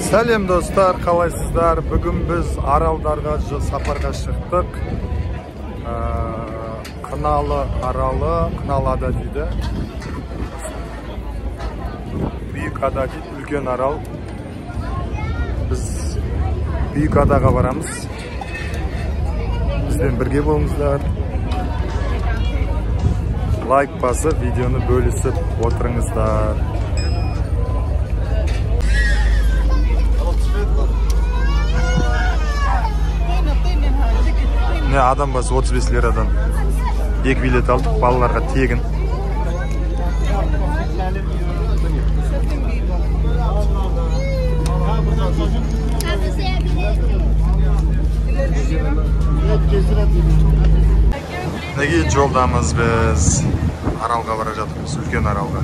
Сәлем достар, қалайсыздар? Бүгін біз аралдарға сапарға шықтық. Қыналы аралы, Қыналада дейді. Büyük ada дейді, үлкен арал. Біз Büyük адаға барамыз. Бізден бірге болыңыздар. Лайк басып, видеоны бөлісіп отырыңыздар. Ne adam bası 35 liradan. Ek bilet aldık, ballarga tegin. Nege joldamız biz? Aralga bara жатырмыз, үлкен аралга.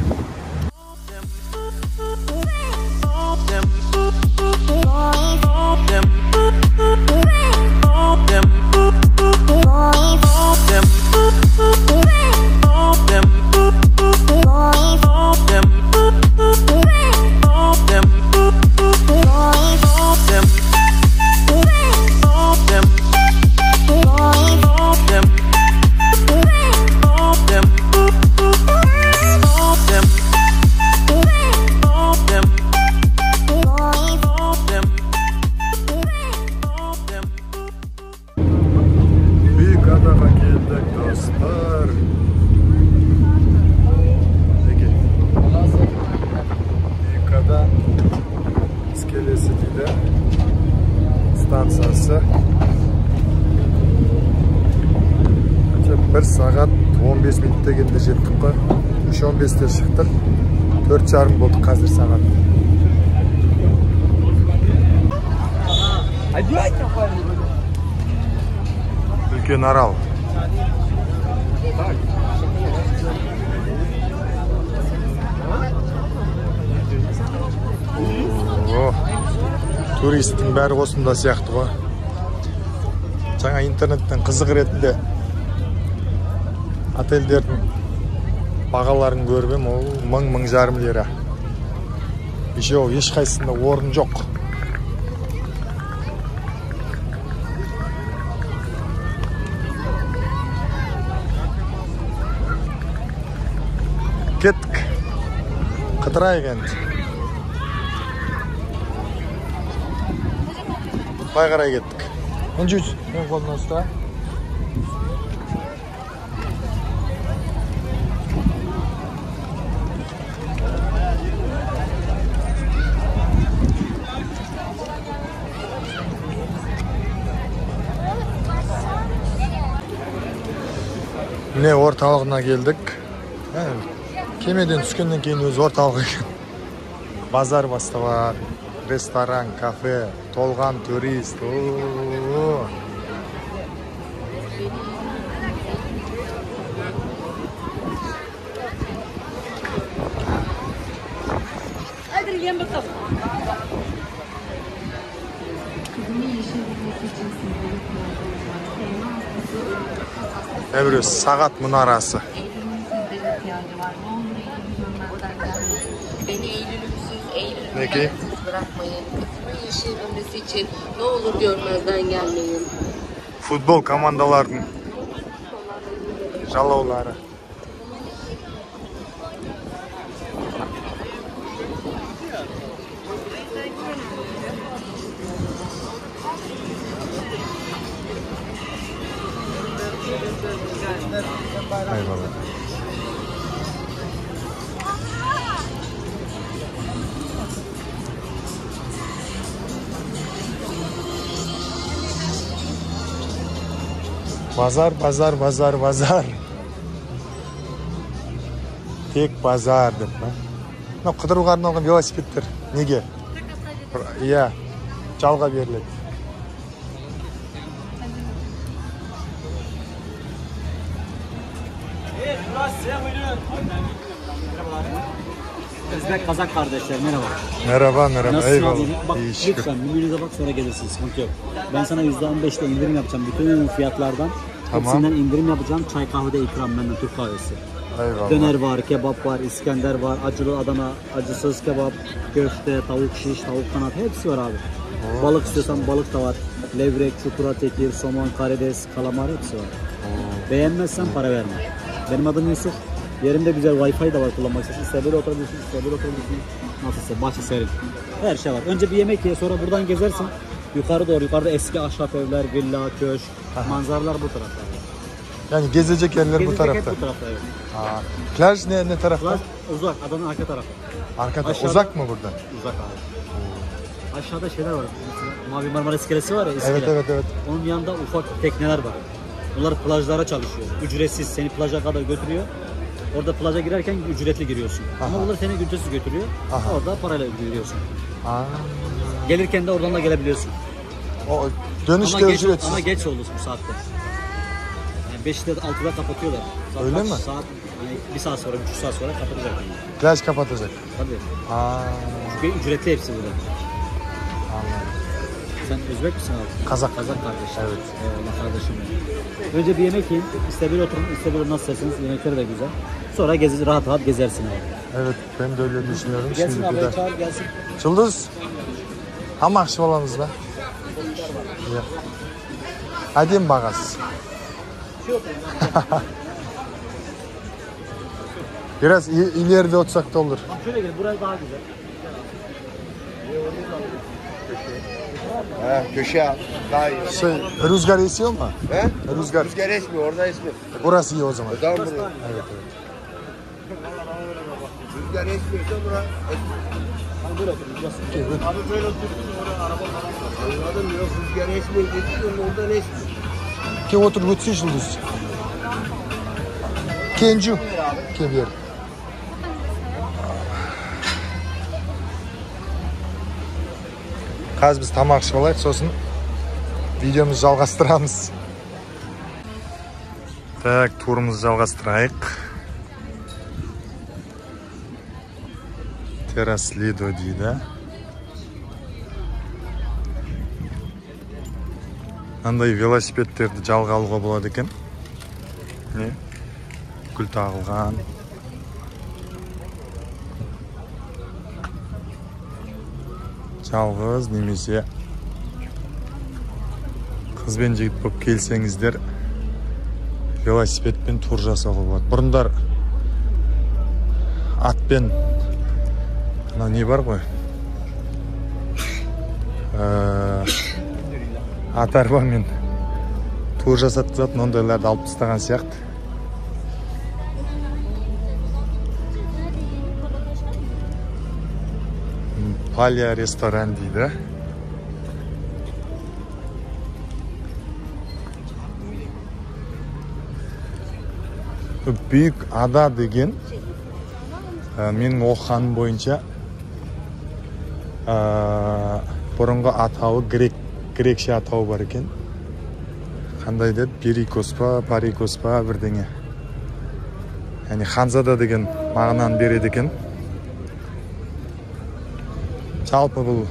Stansiyası 1 saat 15 minutda keldi jetdik qo. 3:15'te chiqdik. 4:30 bo'ldi hozir saat. Үлкен арал. Туристтің бәрі осында сияқты ғой. Жаңа интернеттен қызық ретінде отельдердің бағаларын көріп ем, ол 1000-1050 лира. Ешқайсысында орын жоқ. Кеттік. Қыдырайық енді. Бай қарай кеттік. Жүз, мен қолына ұста. Міне орталығына келдік. Кемеден түскеннен кейін өз орталығы екен. Базар басталар. Restoran, kafe, толған турист. Ebres Sagat Münarası. Peki. Bırakmayın. Yeşil ömrüsü için ne olur görmezden gelmeyin. Futbol komandalarının жалаулары. Eyvallah. Bazar, bazar, bazar, bazar. Tek bazar деп па. Мына қыдыруға арналған велосипедтер неге? Иә, жалға беріледі. Özbek Kazak kardeşler merhaba. Merhaba, merhaba. Nasılsın Eyvallah. abi? Bak lütfen menünüze bak sonra gelirsin, sıkıntı yok. Ben sana %15'te indirim yapacağım bütün fiyatlardan. Tamam. Hepsinden indirim yapacağım. Çay kahvede ikram benden, Türk kahvesi. Eyvallah. Döner var, kebap var, İskender var, acılı Adana, acısız kebap, köfte, tavuk şiş, tavuk kanat hepsi var abi. Balık istiyorsan balık da var. Levrek, çupra, tekir, somon, karides, kalamar hepsi var. Beğenmezsen para verme. Benim adım Yusuf. Yerimde güzel Wi-Fi de var kullanmak istiyorsun. İster böyle oturabilirsin, ister böyle oturabilirsin. Nasılsa bahçe serin. Her şey var. Önce bir yemek ye, sonra buradan gezersin. Yukarı doğru, yukarıda eski ahşap evler, villa, köşk, manzaralar bu tarafta. Yani gezecek yerler bu tarafta. Hep bu tarafta evet. Plaj ne tarafta? Plaj uzak, Adana'nın arka tarafı. Arkada. Aşağıda- Uzak mı buradan? Uzak abi. Aşağıda şeyler var. Mavi Marmara iskelesi var ya, iskele. Evet. Onun yanında ufak tekneler var. Bunlar plajlara çalışıyor. Ücretsiz seni plaja kadar götürüyor. Orada plaja girerken ücretli giriyorsun. Ama bunlar seni ücretsiz götürüyor. Orada parayla giriyorsun. Gelirken de oradan da gelebiliyorsun. O dönüşte ücretsiz. Ama geç oldu bu saatte. Yani 5'te 6'da kapatıyorlar. Saat Öyle kaç? mi? Saat yani 1 saat sonra, 3 saat sonra kapatacak. Plaj kapatacak. Tabii. Aa, Çünkü ücretli hepsi burada. anladım. Sen Özbek misin abi? Kazak. Kazak kardeşim. Evet. Eyvallah kardeşim. Önce bir yemek yiyin. İster bir oturun, ister bir nasıl isterseniz. Yemekleri de güzel. Sonra rahat gezersin abi. Evet, ben de öyle düşünüyorum. Gelsin Şimdi abi, bir de. çağır gelsin. Çıldız. Hamakşı olamız be. Ya. Hadi mi bakas? Biraz ileride otursak da olur. Bak şöyle gel, burası daha güzel. Köşe daha iyi. Rüzgar esiyor mu? He? Rüzgar. Rüzgar esmiyor, orada esmiyor. Burası iyi o zaman. O zaman burası. Evet. Rüzgar esmiyorsa bura esmiyor. Hani böyle oturun, burası. Abi böyle otursun oraya araba falan. Anladım, yok rüzgar esmiyor dedi, oradan esmiyor. Kim otur götürsün Çıldız. Kencu. Kim yer? Қазір біз тамақ ішіп алайық, сосын видеомызды жалғастырамыз. Так, турымызды жалғастырайық. Террас Лидо дейді. Мынандай велосипедтерді жалға алуға болады екен. Не? Гүл тағылған. Жалғыз немесе қыз бен жігіт болып келсеңіздер велосипедпен тур жасауға болады. Бұрындар атпен не бар ғой? Ат арбамен тур жасатқызатын, ондайларды алып тастаған сияқты. Palya restoran дейді. Büyük Ada деген менің оқығаным бойынша бұрынғы атауы грекше атауы бар екен. Қандай деді? Перикос па, Парикос па бірдеңе. Яғни ханзада деген мағынаны береді екен. Жалпы бұл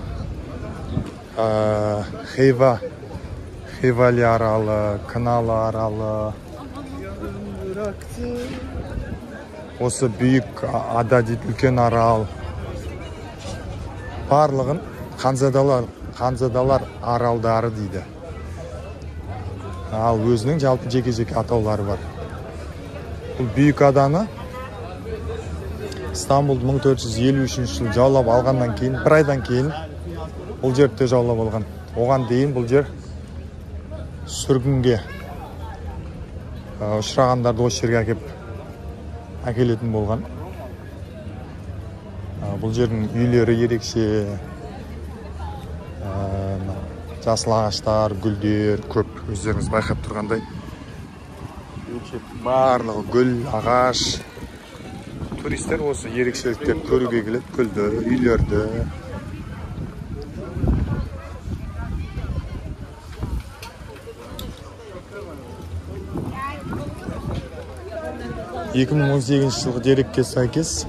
Хейвали аралы, Каналы аралы. Осы Büyük Ada дейді, үлкен арал. Барлығын ханзадалар аралдары дейді. Ал өзінің жалпы жеке-жеке атаулары бар. Бұл Büyük Ada'ны Стамбулды 1453 жыл жаулап алғаннан кейін, бір айдан кейін бұл жерді жаулап алған. Оған дейін бұл жер сүргінге ұшырағандарды осы жерге әкелетін болған. Бұл жердің үйлері ерекше, жасыл ағаштар, гүлдер көп, өздеріңіз байқап тұрғандай. Барлығы гүл, ағаш. Туристер осы ерекшеліктерді көруге келеді, гүлді, үйлерді. жылғы дерекке сәйкес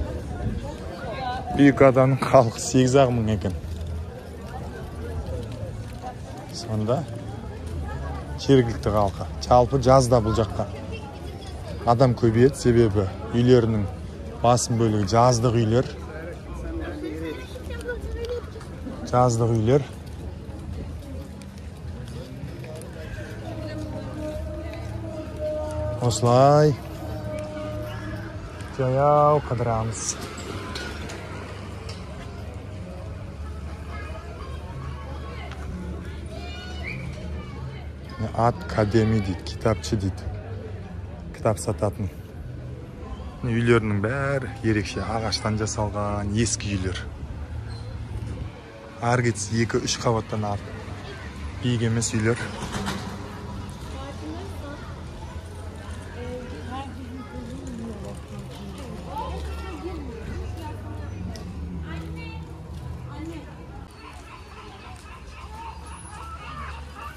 Büyük Ada'ның халқы 8.000 екен. Сонда жергілікті халқы. Жалпы жазда бұл жаққа Адам көбейеді, себебі үйлерінің басым бөлігі жаздық үйлер. Жаздық үйлер. Осылай жаяу қыдырамыз. Ат кадеми дейді, китапчы дейді. Кітап сататын. Үйлерінің бәрі ерекше ағаштан жасалған ескі үйлер. Ары кетсе 2-3 қабаттан артық биік емес үйлер.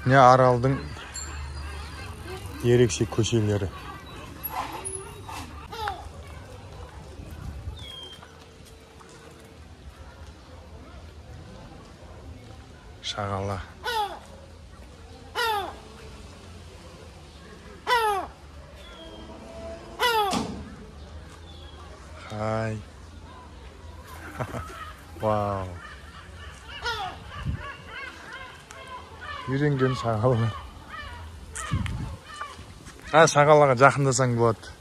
Не аралдың ерекше көшелері. Шағала. Хай. Вау. Үйренген шағала. Шағалаға жақындасаң болады.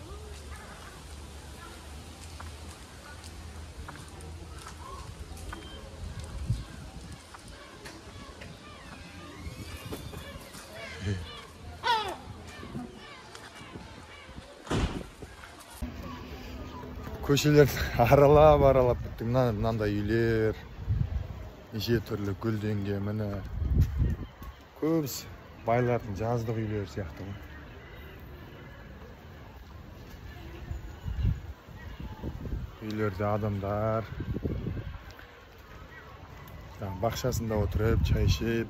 Көшелер аралап біттік. Мынандай үйлер, неше түрлі гүлденген, міне көбісі байлардың жаздық үйлері сияқты. Үйлерде адамдар бақшасында отырып, чай ішіп,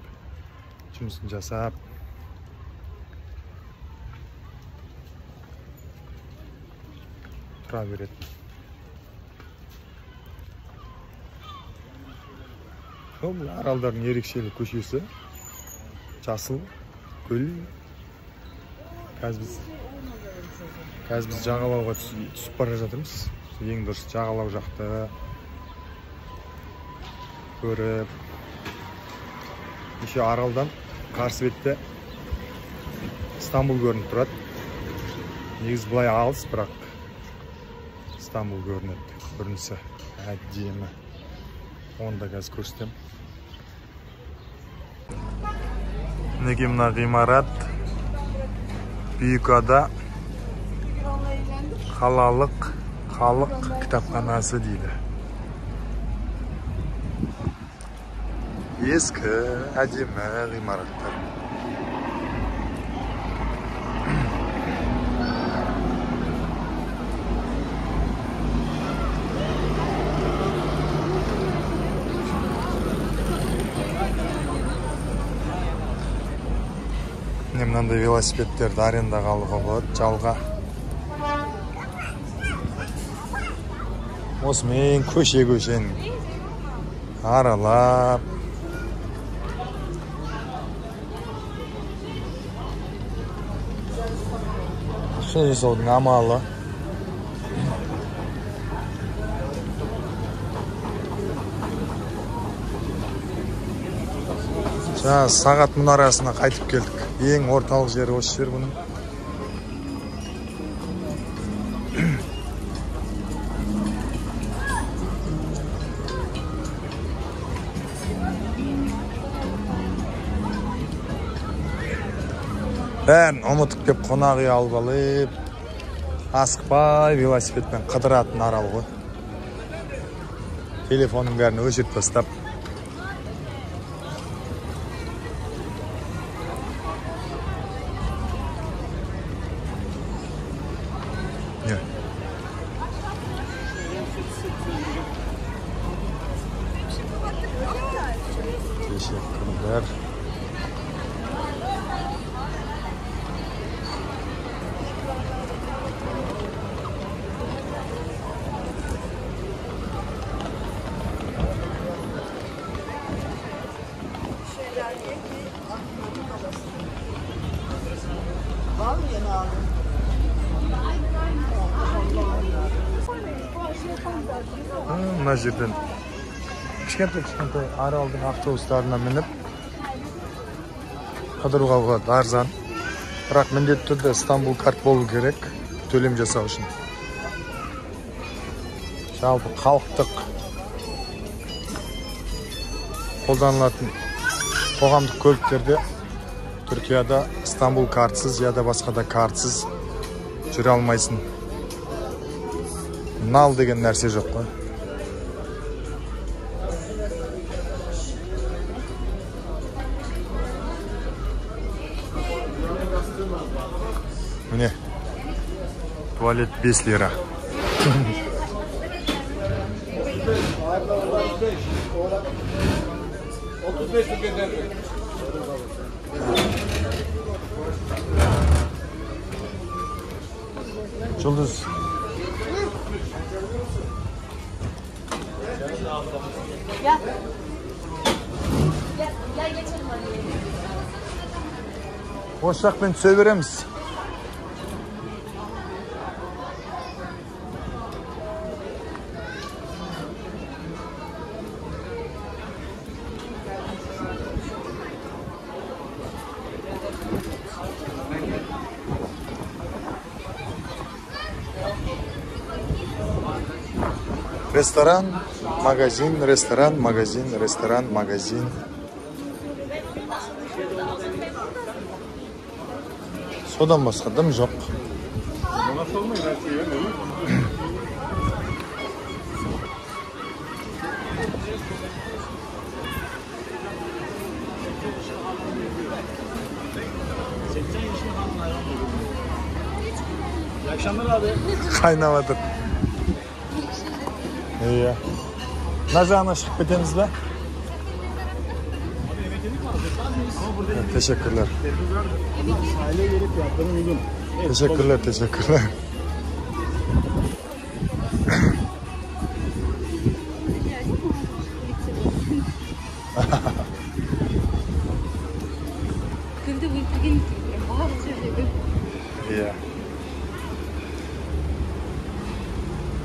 жұмысын жасап, тұра береді. Бұл аралдардың ерекшелі көшесі. Жасыл көл. Қазір біз жағалауға түсіп бара жатырмыз. Ең дұрыс жағалау жақты көріп. Еще аралдан қарсы бетте Стамбул көрініп тұрады. Негіз бұлай алыс, бірақ Стамбул көрінеді. Бірінісі әдемі. Оны да қазір көрсетем. Неге мына ғимарат Бүйікада қалалық халық кітапханасы дейді. Ескі әдемі ғимараттар. Мынандай велосипедтерді арендаға алуға болады, жалға. Осымен көше-көшен аралап. Шын жасаудың амалы. Сағат мұнарасына қайтып келдік. Ең орталық жері осы жер бұның. Бәрін ұмытып кеп қонақ үй алып алып, асықпай велосипедпен қыдыратын арал ғой. Телефонның бәрін өшіріп тастап. Teşekkürler. Var mı yeni abi? Мына жерден кішкентай аралдың автобустарына мініп қыдыруға болады, арзан. Бірақ міндетті түрде Стамбул карт болу керек төлем жасау үшін. Жалпы халықтық қолданылатын қоғамдық көліктерде Түркияда Стамбул картсыз я да басқа да картсыз жүре алмайсың. Нал деген нәрсе жоқ қой. Міне, туалет 5 лира. Жұлдыз. Gel geçelim hadi. Осы жақпен түсе береміз. Restoran, magazin, restoran, magazin, restoran, magazin. Sodan басқа дым жоқ. İyi akşamlar abi. Kaynamadır. İyi. Ne zaman çıkıp biteniz be? Teşekkürler. Aile gelip yaptığını uygun. Teşekkürler, teşekkürler. Күнді өлтірген барлық жерде. İyi.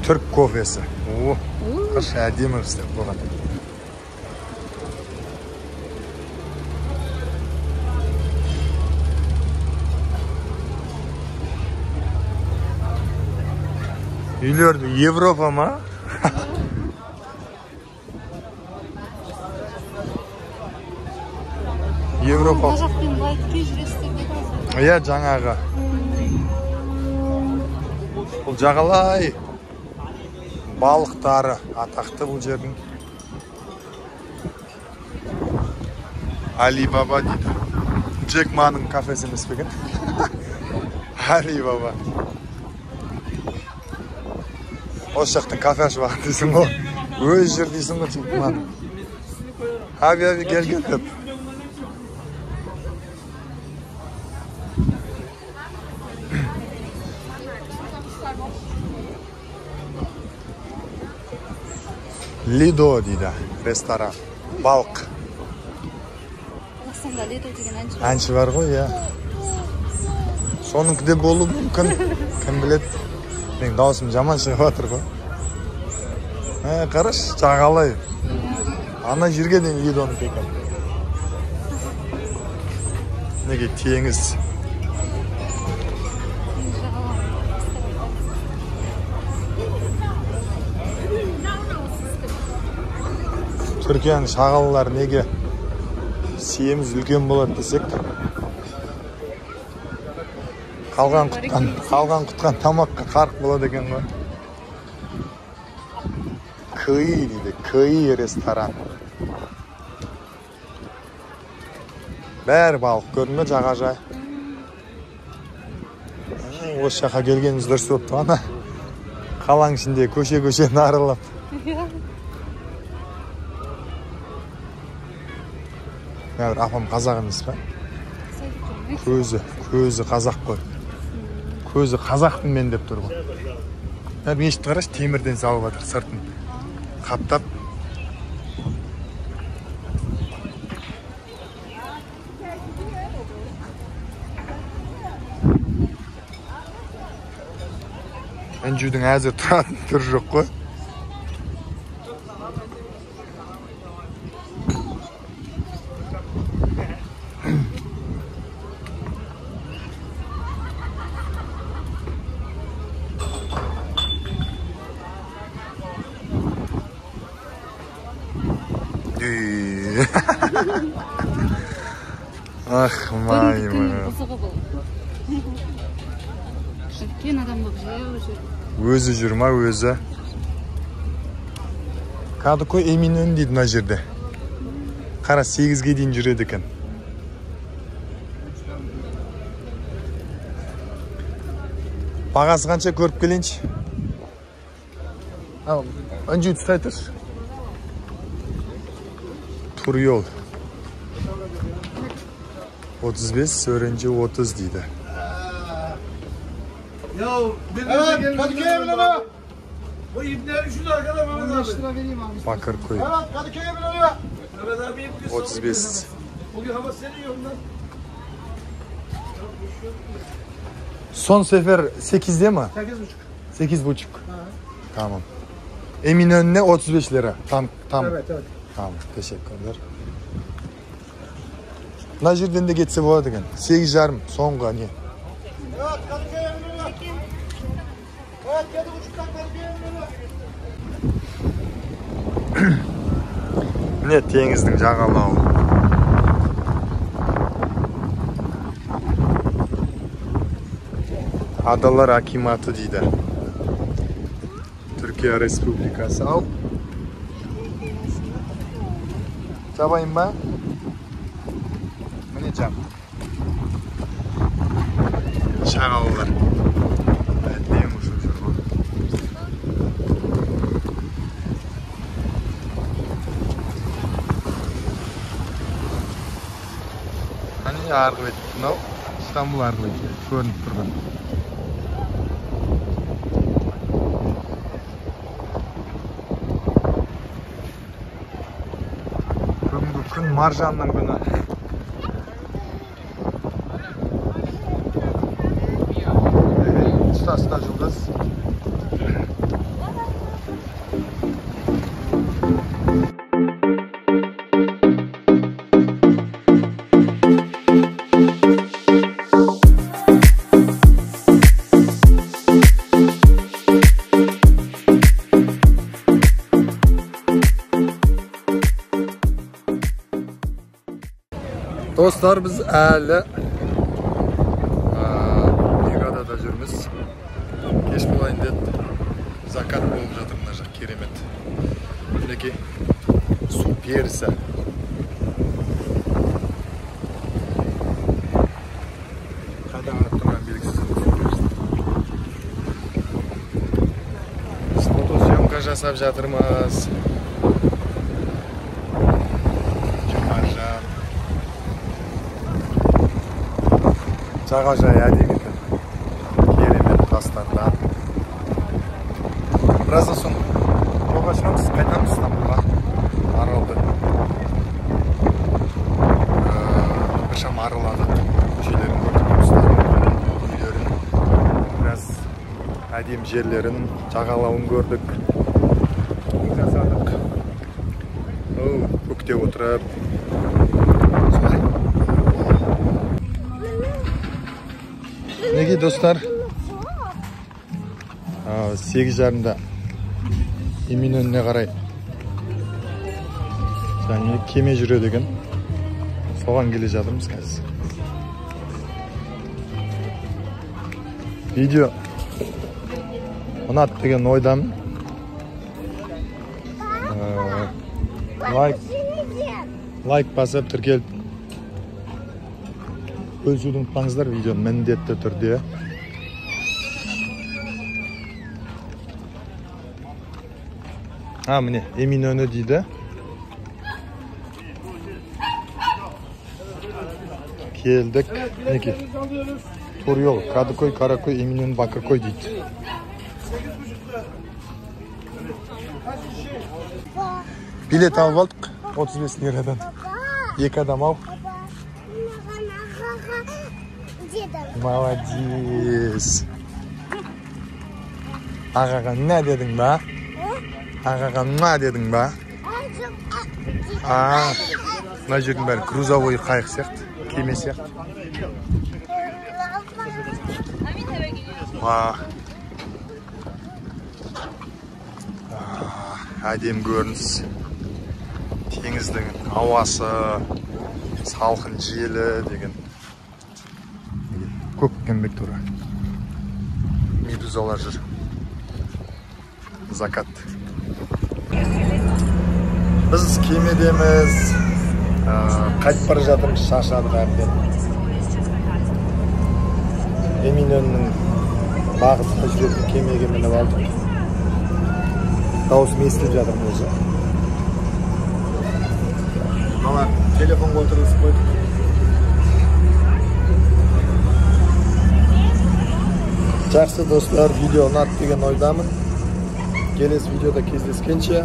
Türk kofesi. Oo. Kış әдемі істеп қойған. Үйлерді Европа ма? Европа. Мына жақпен былай тіке жүресіздер деп азыр. Иә, жаңағы. Бұл жағалай балықтары атақты бұл жердің. Alibaba дейді. Джек Маның кафесі емес пе екен? Alibaba. Осы жақтың кафе ашып алған дейсің ғой. Өз жер дейсің ғой Джек Маның. Аби келген деп. Lido дейді, ресторан. Балық. Қазақстанда Лидо деген әнші. Әнші бар ғой, иә. Соныңкіде болу мүмкін. Кім біледі? Менің даусым жаман шығып жатыр ғой. Қараш, жағалай. Ана жерге дейін Лидоның екен. Неге теңіз. Түркияның шағалалары неге семіз үлкен болады десек, қалған құтқан тамаққа қарқ болады екен ғой. Кыи дейді, Кыи ресторан. Бәрі балық көрінді, жағажай. Осы жаққа келгеніміз дұрыс болыпты, ана қалаң ішінде көше-көшені аралап. Бәрі апам қазақ емес пе? Көзі қазақ қой. Көзі қазақпын мен деп тұр ғой. Мешітті қараш, темірден салып жатыр сыртын. Қаптап. Әнжудің әзір тұратын түрі жоқ қой. Ah maymun. Кен адам болып жүр. Өзі жүр ма өзі? Кадыкөй Эминөнü дейді мына жерде. Қара 8-ге дейін жүреді екен. Бағасы қанша көріп келейінші? Önce üstte tur. Tur yol. 35, öğrenci 30 deydi. Ya evet, Kadıköy'e bile ne? Bu ibneleri şurada arkada Mehmet abi. 5 lira vereyim abi. Bakırköy. Evet, Kadıköy'e bile ne? Mehmet abi bugün 35. Bugün hava senin yolundan. Son sefer 8'de mi? 8,5. 8,5. Tamam. Eminönü'ne 35 lira. Tam. Evet. Tamam, teşekkürler. Mına жерден de geçse болады екен. 8,5 соңғы не? Evet, Kadıköy'e bile ne? Evet, 7,5'tan Kadıköy'e bile ne? Mine теңіздің жағалауы. Adalar Akimati дейді. Türkiye Respublikası. Al. Çabayım ben. Mine cam. Şağalılar. Evet, neyim bu şu? Hani argı et. No. İstanbul argı et. Görünüp durgan. Бүгінгі күн маржанның күні. Тұтасында жұлдыз. Dostlar, biz әлі Мегадада жүрміз. Кеш болайын деді. Закат болып жатыр мына жақ, керемет. Мінекей су перісі. Қайдан қарап тұрған белгісіз су перісі. Біз фотосъемка жасап жатырмыз. Жағажай әдемі екен. Керемет тастардан. Біраздан соң жолға шығамыз, қайтамыз Стамбулға. Аралды. Біршам араладық. Көшелерін көрдік, үйлерін. Біраз әдемі жерлерін, жағалауын көрдік. Жасадық. Көкте отырып. Неге достар? 8:30-да Eminönü'ne қарай және кеме жүреді екен. Соған келе жатырмыз қазір. Видео ұнады деген ойдамын. Лайк басып, тіркеліп бөлісуді ұмытпаңыздар, видеоны міндетті түрде. Міне Eminönü дейді. Келдік. Неке? Тур yol. Kadıköy, Karaköy, Eminönü, Bakırköy дейді. Билет алып алдық. 35 лирадан. 2 адам ал. Молодец. Ағаға не дедің ба? Ағаға не дедің ба? Мына жердің бәрі грузовой қайық сияқты, кеме сияқты. Әдем көрініс. теңіздің ауасы, салқын желі деген көк кембек тура. Медузалар жүр. Закат. Біз кемедеміз, қайтып бара жатырмыз, шаршадық әбден. Эминönнің бағытына жүретін кемеге мініп алдық. Дауысым естіліп жатырмын өзі. Мама телефон отырғызып қойдық. Жақсы достар, видео ұнады деген ойдамын. Келесі видеода кездескенше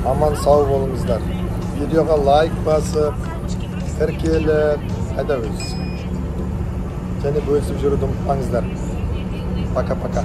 аман сау болыңыздар. Видеоға лайк басып, тіркеліп, қайда-өз. Және бөлісіп жүруді ұмытпаңыздар. Пока-пока.